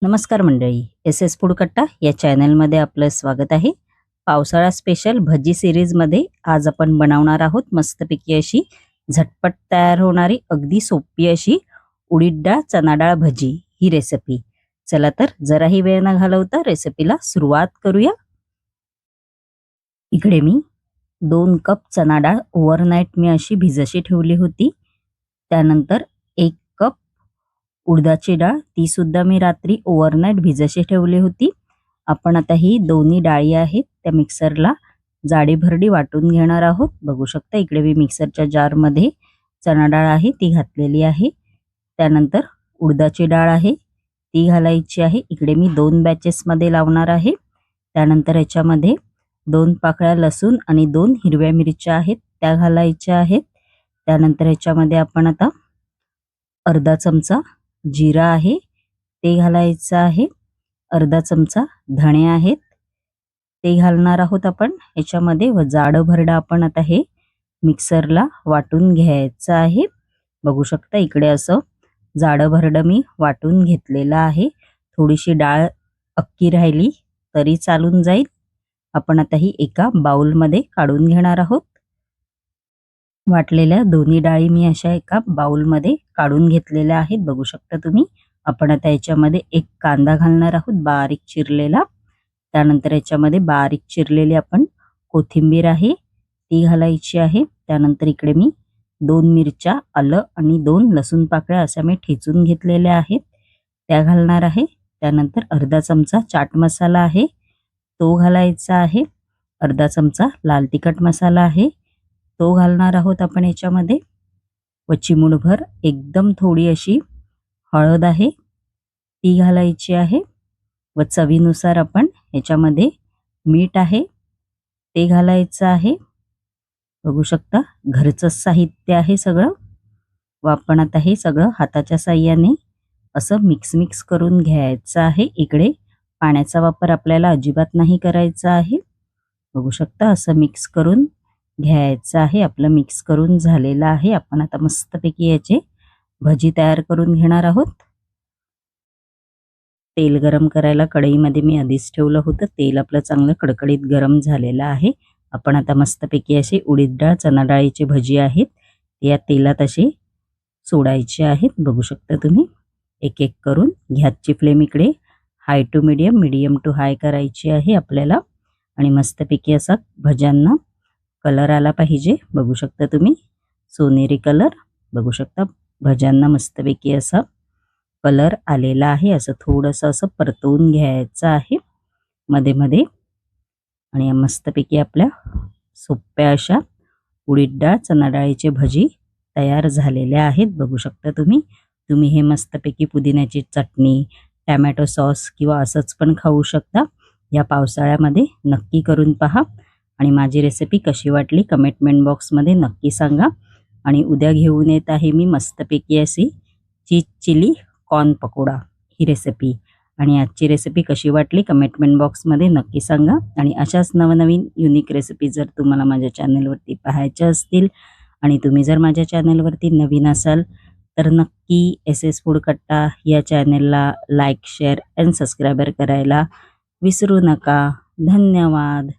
नमस्कार मंडळी, S S food कट्टा या चॅनलमध्ये आपलं स्वागत आहे। पावसाळा स्पेशल भजी सिरीजमध्ये आज आपण बनवणार आहोत मस्तपैकी अशी झटपट तयार होणारी अगदी सोपी अशी उडीद डाळ चना डाळ भजी ही रेसिपी। चला तर जराही वेळ न घालवता रेसिपीला सुरुवात करूया। इकडे मी 2 कप चना डाळ ओव्हरनाईट मी अशी भिजशी ठेवली होती। त्यानंतर 1 कप उडदाची डाळ ती सुद्धा मी रात्री ओव्हरनाईट भिजशी ठेवली होती। आपण आता ही दोन्ही डाळी आहेत त्या मिक्सरला जाडी भरडी वाटून घेणार आहोत। बघू शकता इकडे मी मिक्सरच्या जारमध्ये चना डाळ आहे ती घातलेली आहे। त्यानंतर उडदाची डाळ आहे ती घालायची आहे। इकडे मी 2 बॅचेस मध्ये लावणार आहे। त्यानंतर याच्यामध्ये 2 पाकळ्या लसूण आणि 2 हिरव्या मिरच्या आहेत त्या घालायच्या आहेत। त्यानंतर याच्यामध्ये आपण आता अर्धा चमचा जीरा आहे ते घालायचं आहे। अर्धा चमचा धणे आहेत ते घालणार आहोत आपण याच्यामध्ये व जाड भरडा आपण आता हे मिक्सरला वाटून घ्यायचं आहे। बघू शकता इकडे असं जाड भरड मी वाटून घेतलेला आहे। थोडीशी डाळ अक्की राहिली तरी चालून जाईल। आपण आता ही एका बाउल मध्ये काढून घेणार आहोत। वाटलेल्या दोन्ही डाळी मी अशा एका बाउल मध्ये काढून घेतलेल्या आहेत। बघू शकता तुम्ही। आपण आता याच्यामध्ये एक कांदा घालणार आहोत बारीक चिरलेला। त्यानंतर याच्यामध्ये बारीक चिरलेली आपण कोथिंबीर आहे ती घालायची आहे। त्यानंतर इकडे मी 2 मिरच्या आलं आणि 2 लसूण पाकळ्या अशा मी ठेचून घेतलेल्या आहेत त्या घालणार आहे। त्यानंतर अर्धा चमचा चाट मसाला आहे तो घालायचा आहे। अर्धा चमचा लाल तिखट मसाला आहे तो घालणार आहोत आपण याच्यामध्ये व चिमूटभर एकदम थोडी अशी हळद आहे ती घालायची आहे व चवीनुसार आपण याच्यामध्ये मीठ आहे ते घालायचं आहे। बघू शकता घरचं साहित्य आहे सगळं व आपण आता हे सगळं हाताच्या साहाय्याने असं मिक्स करून घ्यायचं आहे। इकडे पाण्याचा वापर आपल्याला अजिबात नाही करायचा आहे। बघू शकता असं मिक्स करून घ्यायचं आहे। आपलं मिक्स करून झालेलं आहे। आपण आता मस्तपैकी याचे भजी तयार करून घेणार आहोत। तेल गरम करायला कढईमध्ये मी आधीच ठेवलं होतं। तेल आपलं चांगलं कडकडीत गरम झालेलं आहे। आपण आता मस्तपैकी अशी उडीद डाळ चना डाळीची भजी आहेत या तेलात अशी सोडायची आहेत। बघू शकता तुम्ही एक एक करून गॅसची फ्लेम इकडे हाय टू मीडियम मीडियम टू हाय करायची आहे आपल्याला आणि मस्तपैकी असा भज्यांना कलर आला पाहिजे। बघू शकता तुम्ही सोनेरी कलर। बघू शकता भज्यांना मस्तपैकी असा कलर आलेला आहे। असं थोडंसं असं परतवून घ्यायचं आहे मध्ये मध्ये आणि मस्तपैकी आपल्या सोप्या अशा उडीद डाळ चना डाळीचे भजी तयार झालेले आहेत। बघू शकता तुम्ही हे मस्तपैकी पुदिन्याची चटणी टोमॅटो सॉस किंवा असंच पण खाऊ शकता। या पावसाळ्यामध्ये नक्की करून पहा आणि माझी रेसिपी कशी वाटली कमेंट बॉक्समध्ये नक्की सांगा। आणि उद्या घेऊन येत आहे मी मस्तपैकी अशी चीज चिली कॉर्न पकोडा ही रेसिपी। आणि आजची रेसिपी कशी वाटली कमेंट बॉक्समध्ये नक्की सांगा। आणि अशाच नवनवीन युनिक रेसिपी जर तुम्हाला माझ्या चॅनलवरती पाहायच्या असतील आणि तुम्ही जर माझ्या चॅनलवरती नवीन असाल तर नक्की एस एस फूड कट्टा या चॅनलला लाईक शेअर अँड सबस्क्राईब करायला विसरू नका। धन्यवाद।